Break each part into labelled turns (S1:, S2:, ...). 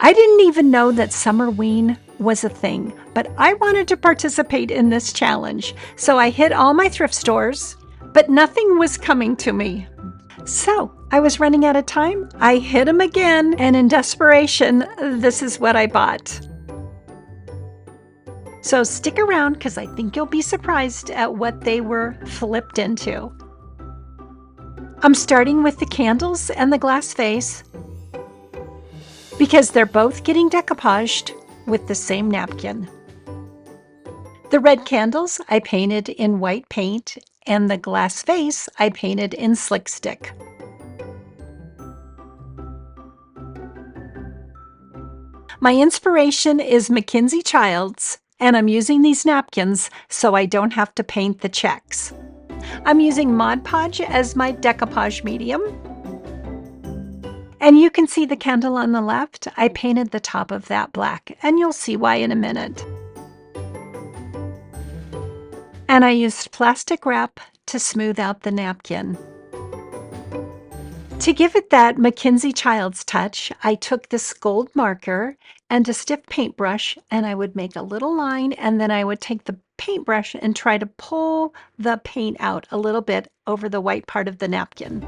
S1: I didn't even know that Summerween was a thing, but I wanted to participate in this challenge. So I hit all my thrift stores, but nothing was coming to me. So I was running out of time. I hit them again, and in desperation, this is what I bought. So stick around because I think you'll be surprised at what they were flipped into. I'm starting with the candles and the glass vase because they're both getting decoupaged with the same napkin. The red candles I painted in white paint, and the glass vase I painted in slick stick. My inspiration is MacKenzie Childs, and I'm using these napkins so I don't have to paint the checks. I'm using Mod Podge as my decoupage medium. And you can see the candle on the left. I painted the top of that black, and you'll see why in a minute. And I used plastic wrap to smooth out the napkin. To give it that MacKenzie Childs touch, I took this gold marker and a stiff paintbrush, and I would make a little line, and then I would take the paintbrush and try to pull the paint out a little bit over the white part of the napkin.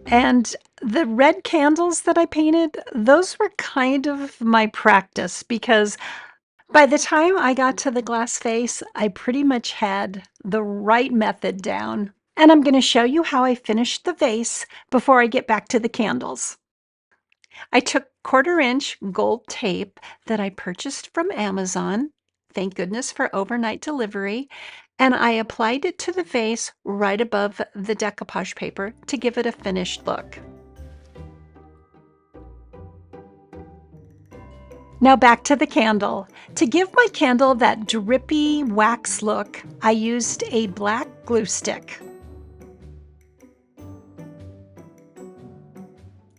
S1: And the red candles that I painted, those were kind of my practice because by the time I got to the glass vase, I pretty much had the right method down. And I'm going to show you how I finished the vase before I get back to the candles. I took 1/4-inch gold tape that I purchased from Amazon, thank goodness for overnight delivery, and I applied it to the vase right above the decoupage paper to give it a finished look. Now back to the candle. To give my candle that drippy wax look, I used a black glue stick.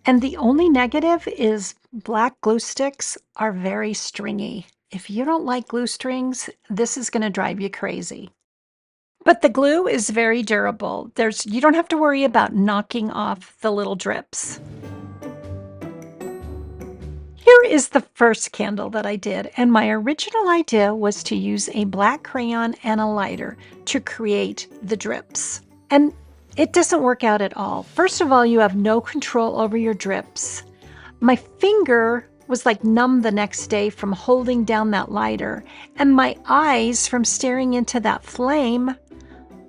S1: And the only negative is black glue sticks are very stringy. If you don't like glue strings, this is going to drive you crazy. But the glue is very durable. You don't have to worry about knocking off the little drips. Here is the first candle that I did, and my original idea was to use a black crayon and a lighter to create the drips. And it doesn't work out at all. First of all, you have no control over your drips. My finger was like numb the next day from holding down that lighter, and my eyes from staring into that flame.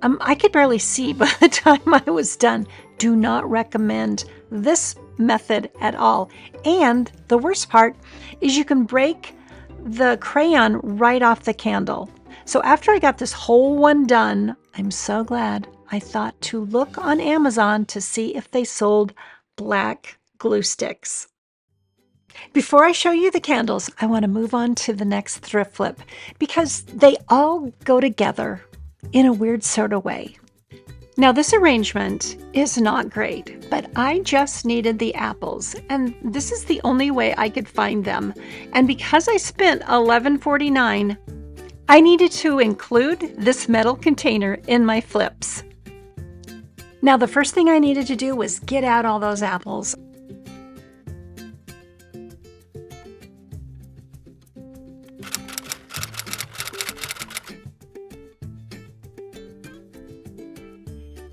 S1: I could barely see by the time I was done. Do not recommend this method at all. And the worst part is you can break the crayon right off the candle. So after I got this whole one done, I'm so glad I thought to look on Amazon to see if they sold black glue sticks. Before I show you the candles, I want to move on to the next thrift flip because they all go together in a weird sort of way. Now this arrangement is not great, but I just needed the apples, and this is the only way I could find them. And because I spent $11.49, I needed to include this metal container in my flips. Now the first thing I needed to do was get out all those apples.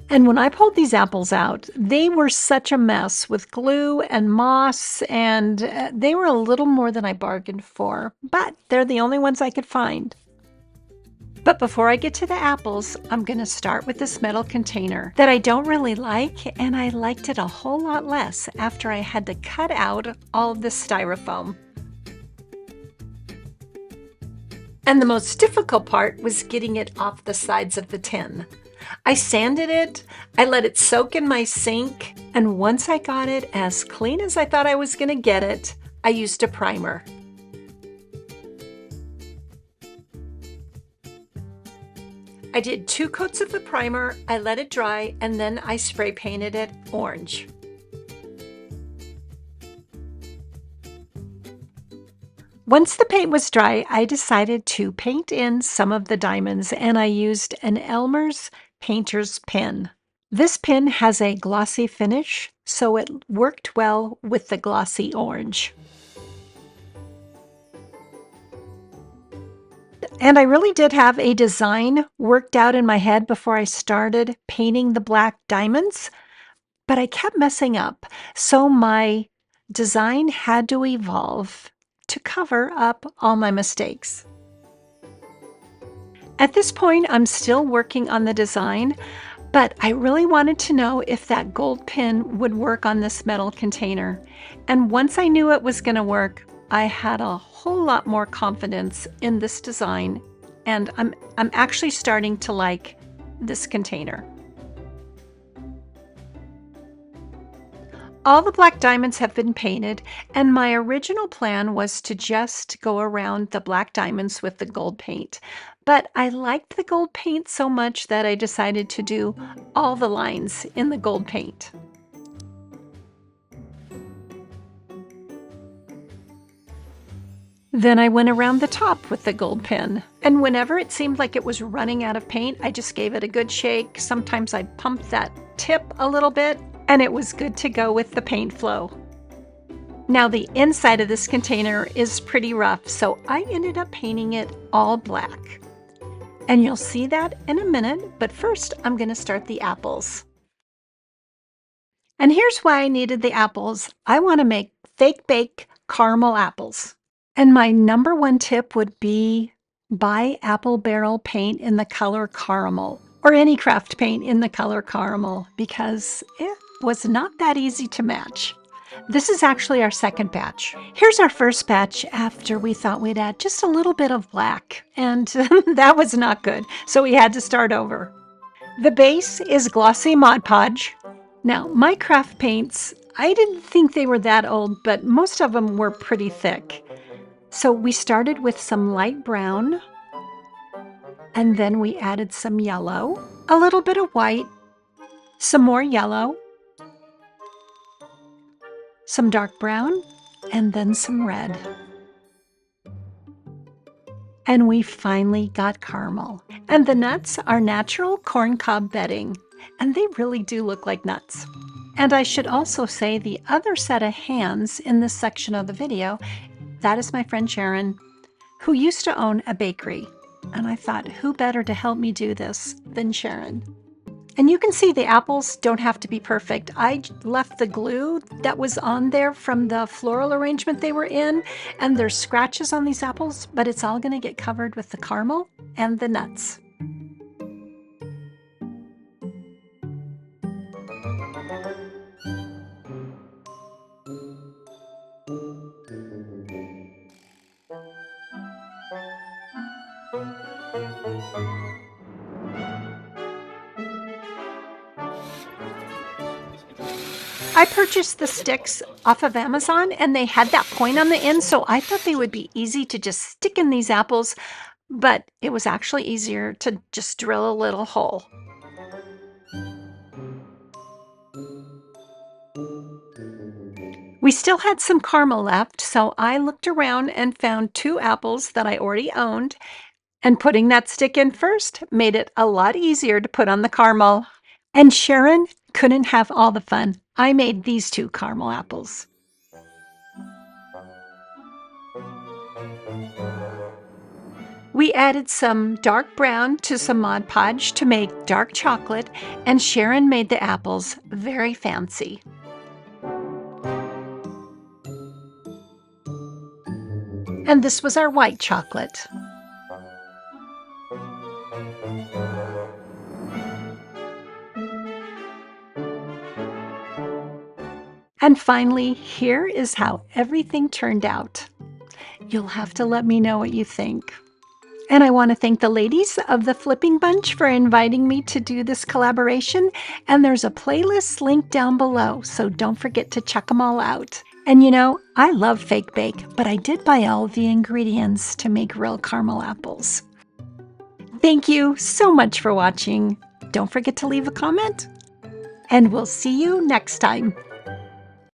S1: And when I pulled these apples out, they were such a mess with glue and moss, and they were a little more than I bargained for, but they're the only ones I could find. But before I get to the apples, I'm going to start with this metal container that I don't really like, and I liked it a whole lot less after I had to cut out all of this styrofoam. And the most difficult part was getting it off the sides of the tin. I sanded it, I let it soak in my sink, and once I got it as clean as I thought I was going to get it, I used a primer. I did 2 coats of the primer, I let it dry, and then I spray painted it orange. Once the paint was dry, I decided to paint in some of the diamonds, and I used an Elmer's painter's pen. This pin has a glossy finish, so it worked well with the glossy orange. And I really did have a design worked out in my head before I started painting the black diamonds, but I kept messing up, so my design had to evolve to cover up all my mistakes. At this point, I'm still working on the design, but I really wanted to know if that gold pin would work on this metal container. And once I knew it was going to work, I had a whole lot more confidence in this design, and I'm actually starting to like this container. All the black diamonds have been painted, and my original plan was to just go around the black diamonds with the gold paint. But I liked the gold paint so much that I decided to do all the lines in the gold paint. Then I went around the top with the gold pen, and whenever it seemed like it was running out of paint, I just gave it a good shake. Sometimes I pumped that tip a little bit, and it was good to go with the paint flow. Now the inside of this container is pretty rough, so I ended up painting it all black. And you'll see that in a minute, but first I'm going to start the apples. And here's why I needed the apples. I want to make fake bake caramel apples. And my number one tip would be buy apple barrel paint in the color caramel, or any craft paint in the color caramel, because it was not that easy to match. This is actually our second batch. Here's our first batch after we thought we'd add just a little bit of black, and that was not good, so we had to start over. The base is glossy Mod Podge. Now, my craft paints, I didn't think they were that old, but most of them were pretty thick. So we started with some light brown, and then we added some yellow, a little bit of white, some more yellow, some dark brown, and then some red. And we finally got caramel. And the nuts are natural corncob bedding, and they really do look like nuts. And I should also say the other set of hands in this section of the video, that is my friend Sharon, who used to own a bakery. And I thought, who better to help me do this than Sharon? And you can see the apples don't have to be perfect. I left the glue that was on there from the floral arrangement they were in, and there's scratches on these apples, but it's all going to get covered with the caramel and the nuts. I purchased the sticks off of Amazon, and they had that point on the end, so I thought they would be easy to just stick in these apples, but it was actually easier to just drill a little hole. We still had some caramel left, so I looked around and found 2 apples that I already owned, and putting that stick in first made it a lot easier to put on the caramel. And Sharon couldn't have all the fun. I made these 2 caramel apples. We added some dark brown to some Mod Podge to make dark chocolate, and Sharon made the apples very fancy. And this was our white chocolate. And finally, here is how everything turned out. You'll have to let me know what you think. And I want to thank the ladies of the Flipping Bunch for inviting me to do this collaboration. And there's a playlist linked down below, so don't forget to check them all out. And you know, I love fake bake, but I did buy all the ingredients to make real caramel apples. Thank you so much for watching. Don't forget to leave a comment, and we'll see you next time.